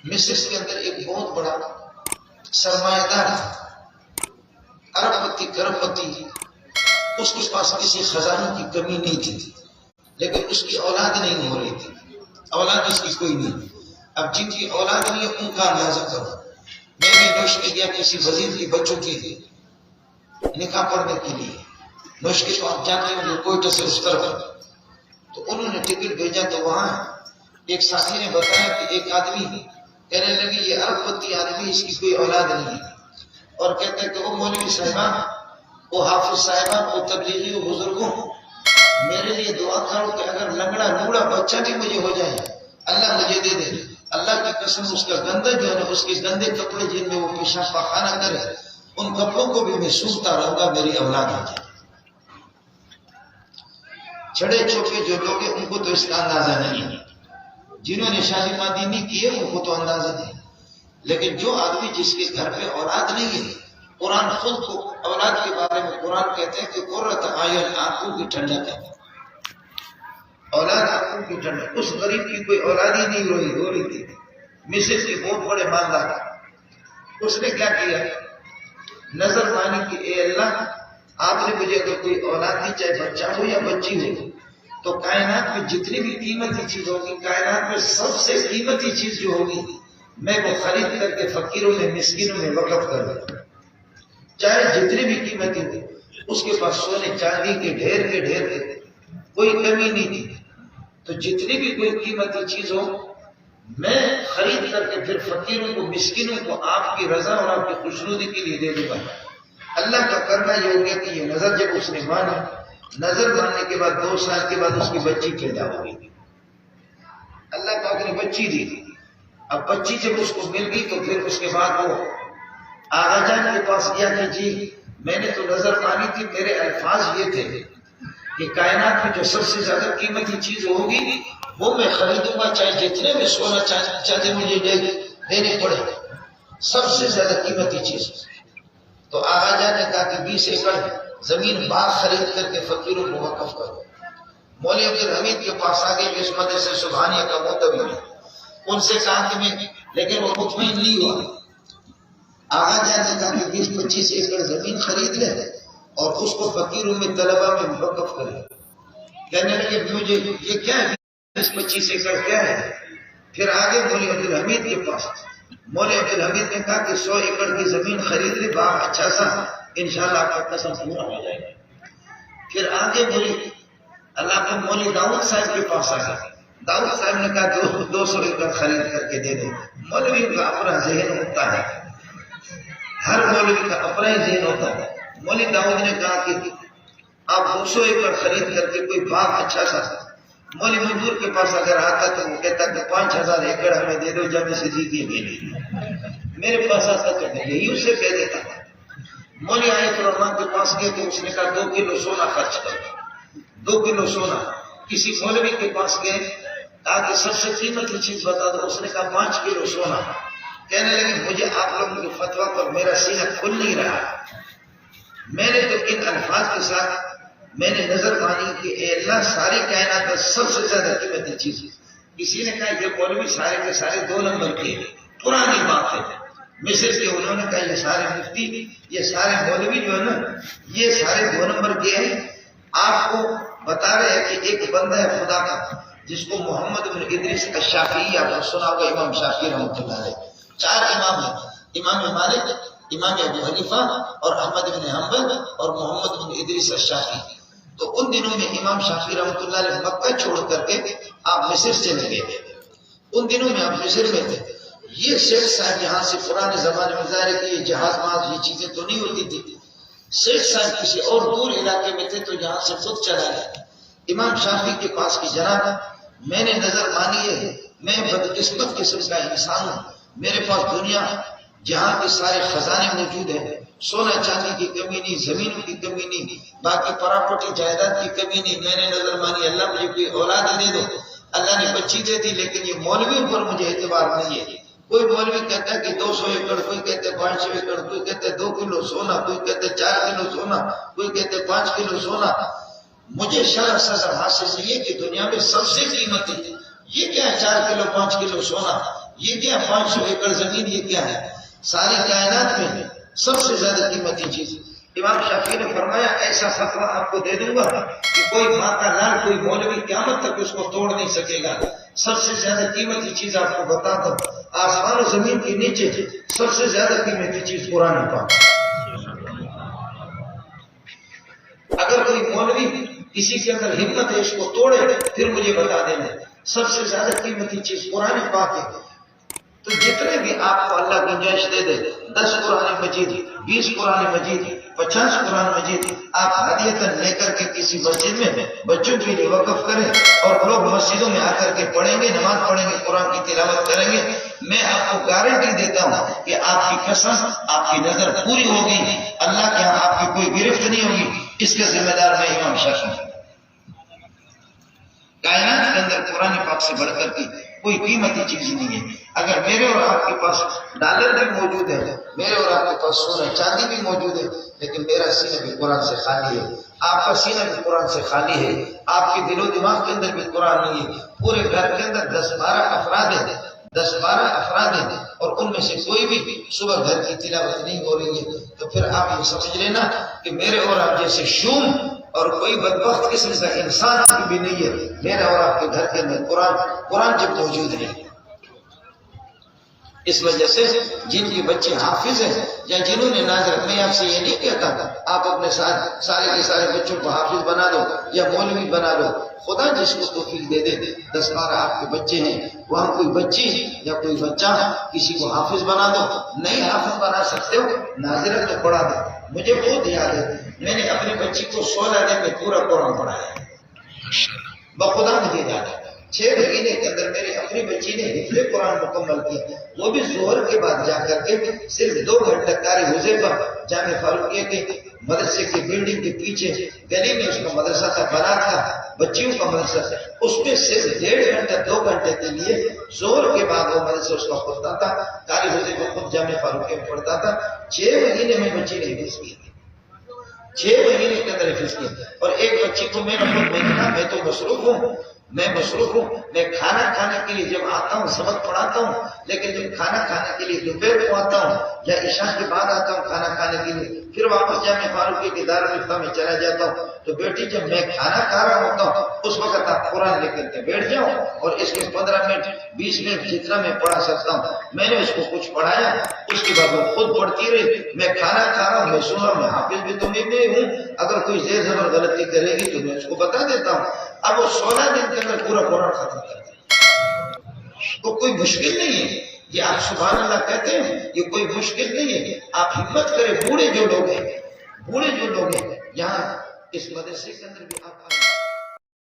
مصر کے اندر ایک بہت بڑا سرمایہ دار ارب پتی کرب پتی، اس کے پاس کسی خزانے کی کمی نہیں تھی، لیکن اس کی اولاد نہیں ہو رہی تھی، اولاد اس کی کوئی نہیں۔ اب جن کی اولاد نہیں ہے ان کا اندازہ کرو۔ میں نے نوش میں گیا کسی وزیر کی بچوں کی نکاح پڑھنے کے لیے، نوش کے تو آپ جاتے ہیں کوئٹہ سے اس طرف، تو انہوں نے ٹکٹ بھیجا تو وہاں ایک ساتھی نے بتایا کہ ایک آدمی کہنے لگی یہ ارب پتی آدمی، اس کی کوئی اولاد نہیں ہے، اور کہتے ہیں کہ وہ مولوی صاحبان، وہ حافظ صاحبان، وہ تبلیغی، وہ بزرگوں، میرے لیے دعا کرو کہ اگر لنگڑا لوڑا بچہ بھی مجھے ہو جائے اللہ مجھے دے دے، اللہ کی قسم اس کا گندا جو ہے اس کے گندے کپڑے جن میں وہ پیشاب پاخانہ کرے ان کپڑوں کو بھی میں سوکھتا رہوں گا، میری اولاد ہو جائے۔ چھڑے چھوٹے جو لوگ ہیں ان کو تو اس کا اندازہ نہیں ہے، جنہوں نے شادی مادی نہیں کی ہے ان کو تو اندازہ نہیں، لیکن جو آدمی جس کے گھر پہ اولاد نہیں ہے، قرآن خود کو اولاد کے بارے میں قرآن کہتے ہیں کہ قرۃ اعین، آنکھوں کی ٹھنڈک ہے، اولاد آنکھوں کی ٹھنڈک۔ اس غریب کی کوئی اولاد ہی نہیں ہو رہی تھی، مصر کے بہت بڑے مالدار، اس نے کیا کیا، نظر مانی کہ اے اللہ آپ نے مجھے اگر کوئی اولاد دی، چاہے بچہ ہو یا بچی ہو، تو کائنات میں جتنی بھی قیمتی چیز ہوگی، کائنات میں سب سے قیمتی چیز جو ہوگی میں وہ خرید کر کے فقیروں میں مسکینوں میں وقف کر دوں، چاہے جتنی بھی قیمتی ہو۔ اس کے پاس سونے چاندی کے ڈھیر تھے، کوئی کمی نہیں تھی، تو جتنی بھی کوئی قیمتی چیز ہو میں خرید کر کے پھر فقیروں کو مسکینوں کو آپ کی رضا اور آپ کی خوشنودی کے لیے دے دوں گا۔ اللہ کا کرنا یہ ہو گیا کہ یہ نظر جب اس نے مانی، نظر ماننے کے بعد 2 سال کے بعد اس کی بچی پیدا ہو گئی، اللہ پاک نے بچی دی۔ اب بچی جب اس کو مل گئی تو پھر اس کے بعد وہ آغا جان کے پاس گیا کہ جی میں نے تو نظر مانی تھی، میرے الفاظ یہ تھے کہ کائنات میں جو سب سے زیادہ قیمتی چیز ہوگی وہ میں خریدوں گا، چاہے جتنے میں سونا چاہتے مجھے دینے پڑے، سب سے زیادہ قیمتی چیز۔ تو آغا جان نے کہا کہ 20 ایکڑ زمین باغ خرید کر کے فقیروں کو وقف کرو۔ مولوی عبدالحمید کے پاس آگے اس مدرسے سبحانیہ کا معتبر ہے، ان سے کہا کہ میں، لیکن وہ مطمئن نہیں ہوا۔ آغا جان نے کہا کہ 20-25 ایکڑ زمین خرید لے اور اس کو فقیروں میں طلبہ میں وقف کرے۔ کہنے لگے مجھے یہ کیا ہے 20-25 ایکڑ کیا ہے؟ پھر آگے مولوی عبدالحمید کے پاس، مولوی عبدالحمید نے کہا کہ 100 ایکڑ کی زمین خرید لے، باغ اچھا سا، انشاءاللہ آپ کا قسم پورا ہو جائے گا۔ پھر آگے اللہ کو مولوی داؤد صاحب کے پاس آگا، داؤد صاحب نے کہا 200 ایکڑ خرید کر کے دے دیں۔ مولوی کا اپنا ذہن ہوتا ہے، ہر مولوی کا اپنا ہی ذہن ہوتا ہے۔ مولوی داؤد نے کہا کہ آپ 200 ایکڑ خرید کر کے کوئی باغ اچھا سا، مولوی منظور کے پاس اگر آتا تو وہ کہتا کہ 5000 ایکڑ ہمیں دے دو جامع صدیقیہ کے لیے، میرے پاس آتا تو میں یہی اسے کہہ دیتا۔ مولوی آیت الرحمن کے پاس گئے تو اس نے کہا 2 کلو سونا خرچ کرو، 2 کلو سونا۔ کسی مولوی کے پاس گئے، کہا کہ سب سے قیمتی چیز بتا دو، اس نے کہا 5 کلو سونا۔ کہنے لگے مجھے آپ لوگوں کے فتویٰ پر میرا سینہ کھل نہیں رہا، میں نے تو ان الفاظ کے ساتھ میں نے نظر مانی کہ اے اللہ ساری کائنات میں سب سے زیادہ قیمتی چیز۔ کسی نے کہا یہ مولوی سارے کے سارے 2 نمبر کے، پرانی بات ہے، مصر کے انہوں نے کہا یہ سارے مفتی، یہ سارے مولوی جو ہے نا یہ سارے 2 نمبر کے ہیں۔ آپ کو بتا رہے ہیں کہ ایک بندہ ہے خدا کا جس کو محمد بن ادریس الشافعی، آپ نے سنا ہوگا، امام شافعی رحمۃ اللہ علیہ، 4 امام ہیں، امام مالک، امام ابو حنیفہ اور احمد بن حنبل اور محمد بن ادریس الشافعی۔ تو ان دنوں میں امام شافعی رحمۃ اللہ علیہ مکہ چھوڑ کر کے آپ مصر چلے گئے تھے، ان دنوں میں آپ مصر میں تھے۔ یہ شیخ صاحب یہاں سے پرانے زمانے میں ظاہر ہے کہ یہ جہاز ماز یہ چیزیں تو نہیں ہوتی تھی، شیخ صاحب کسی اور دور علاقے میں تھے تو یہاں سے خود چلا گیا امام شافعی کے پاس کی جناب میں نے نظر مانی ہے، میں بدقسمت قسم کا انسان ہوں، میرے پاس دنیا جہاں کے سارے خزانے موجود ہیں، سونا چاندی کی کمی نہیں، زمینوں کی کمی نہیں، باقی پراپرٹی جائیداد کی کمی نہیں۔ میں نے نظر مانی اللہ مجھے کوئی اولاد دے دو، اللہ نے بچی دے دی، لیکن یہ مولویوں پر مجھے اعتبار نہیں ہے۔ کوئی مولوی کہتا ہے کہ 200 ایکڑ، کوئی کہتے 500 ایکڑ، کوئی کہتے 2 کلو سونا، کوئی کہتے 4 کلو سونا، کوئی کہتے 5 کلو سونا۔ مجھے شرع سزا حاصل نہیں ہے کہ دنیا میں سب سے قیمتی یہ کیا ہے 4 کلو 5 کلو سونا، یہ کیا 500 ایکڑ زمین، یہ کیا ہے؟ ساری کائنات میں سب سے زیادہ قیمتی چیز۔ امام شافعی نے فرمایا ایسا فتویٰ آپ کو دے دوں گا کہ کوئی ماں کا لال، کوئی مولوی قیامت تک اس کو توڑ نہیں سکے گا۔ سب سے زیادہ قیمتی چیز آپ کو بتاتا ہوں، آسمان و زمین کے نیچے سب سے زیادہ قیمتی چیز قرآن پاک۔ اگر کوئی مولوی کسی کے اندر ہمت ہے اس کو توڑے پھر مجھے بتا دینا، سب سے زیادہ قیمتی چیز قرآن پاک ہے۔ تو جتنے بھی آپ کو اللہ گنجائش دے دے، 10 قرآن مجید، 20 قرآن مجید، 50 قرآن مجید، آپ ہدیتاً لے کر کے کسی مسجد میں بچوں کے لیے وقف کریں اور لوگ مسجدوں میں آ کر کے پڑھیں گے، نماز پڑھیں گے، قرآن کی تلاوت کریں گے، میں آپ کو گارنٹی دیتا ہوں کہ آپ کی قسم، آپ کی نظر پوری ہوگی، اللہ کے یہاں آپ کی کوئی گرفت نہیں ہوگی۔ اس کا ذمہ دار میں امام شافعی ہوں۔ کائنات کے اندر قرآن پاک سے بڑھ کر کی کوئی قیمتی چیز نہیں ہے۔ اگر میرے اور آپ کے پاس ڈالر بھی موجود ہے، میرے اور آپ کے پاس سونا چاندی بھی موجود ہے، لیکن میرا سینہ بھی قرآن سے خالی ہے، آپ کا سینہ بھی قرآن سے خالی ہے، آپ کے دل و دماغ کے اندر بھی قرآن نہیں ہے۔ پورے گھر کے اندر 10-12 افراد ہیں، 10-12 افراد ہیں، اور ان میں سے کوئی بھی صبح گھر کی تلاوت نہیں ہو رہی ہے، تو پھر آپ یہ سمجھ لینا کہ میرے اور آپ جیسے شوم اور کوئی بدبخت قسم کا انسان بھی نہیں ہے۔ میرا اور آپ کے گھر کے اندر قرآن جب موجود ہے۔ اس وجہ سے جن کے بچے حافظ ہیں یا جنہوں نے ناظر، میں آپ سے یہ نہیں کہتا آپ اپنے سارے کے سارے بچوں کو حافظ بنا دو یا مولوی بنا دو، خدا جس کو توفیق دے دے۔ 10-12 آپ کے بچے ہیں، وہاں کوئی بچی یا کوئی بچہ کسی کو حافظ بنا دو، نہیں حافظ بنا سکتے ہو ناظرت تو پڑھا دو۔ مجھے بہت یاد ہے، میں نے اپنی بچی کو 16 دن میں پورا قرآن پڑھایا، بخدا مجھے یاد ہے۔ 6 مہینے کے اندر میری اپنی بچی نے حفظ قرآن مکمل کیا، وہ بھی ظہر کے بعد جا کر کے صرف 2 گھنٹہ قاری حذیفہ جامع فاروقیہ کے مدرسے کی بلڈنگ کے پیچھے گلی میں اس کا مدرسہ تھا، بنا تھا بچیوں کا مدرسہ، اس میں صرف 1.5 گھنٹہ 2 گھنٹے کے لیے ظہر کے بعد وہ مدرسہ اس کا کھلتا تھا، قاری حذیفہ خود جامع فاروقیہ میں پڑھتا تھا۔ 6 مہینے میں بچی نے حفظ کیا، 6 مہینے کے اندر حفظ کیا۔ اور ایک بچی کو میں نے خود کہا میں تو مصروف ہوں، میں کھانا کھانے کے لیے جب آتا ہوں سبق پڑھاتا ہوں، لیکن جب کھانا کھانے کے لیے دوپہر کو آتا ہوں یا عشاء کے بعد آتا ہوں کھانا کھانے کے لیے، پھر واپس جامع فاروقیہ کے دارالفتہ میں چلا جاتا ہوں، تو بیٹی جب میں کھانا کھا رہا ہوتا ہوں اس وقت آپ قرآن لے کر کے بیٹھ جاؤ اور اس کے 15 منٹ 20 منٹ جتنا میں پڑھا سکتا ہوں میں نے اس کو کچھ پڑھایا، اس کے بعد وہ خود پڑھتی رہی، میں کھانا کھا رہا ہوں، میں سن رہا ہوں، میں حافظ بھی تو میں ہوں، اگر کوئی زیر زبر غلطی کرے گی تو میں اس کو بتا دیتا ہوں۔ اب وہ 16 دن کے اندر پورا قرآن ختم کر دیا، تو کوئی مشکل نہیں ہے، یہ آپ سبحان اللہ کہتے ہیں یہ کوئی مشکل نہیں ہے۔ آپ ہمت کریں، بوڑھے جو لوگ ہیں یہاں اس مدرسے کے اندر بھی آپ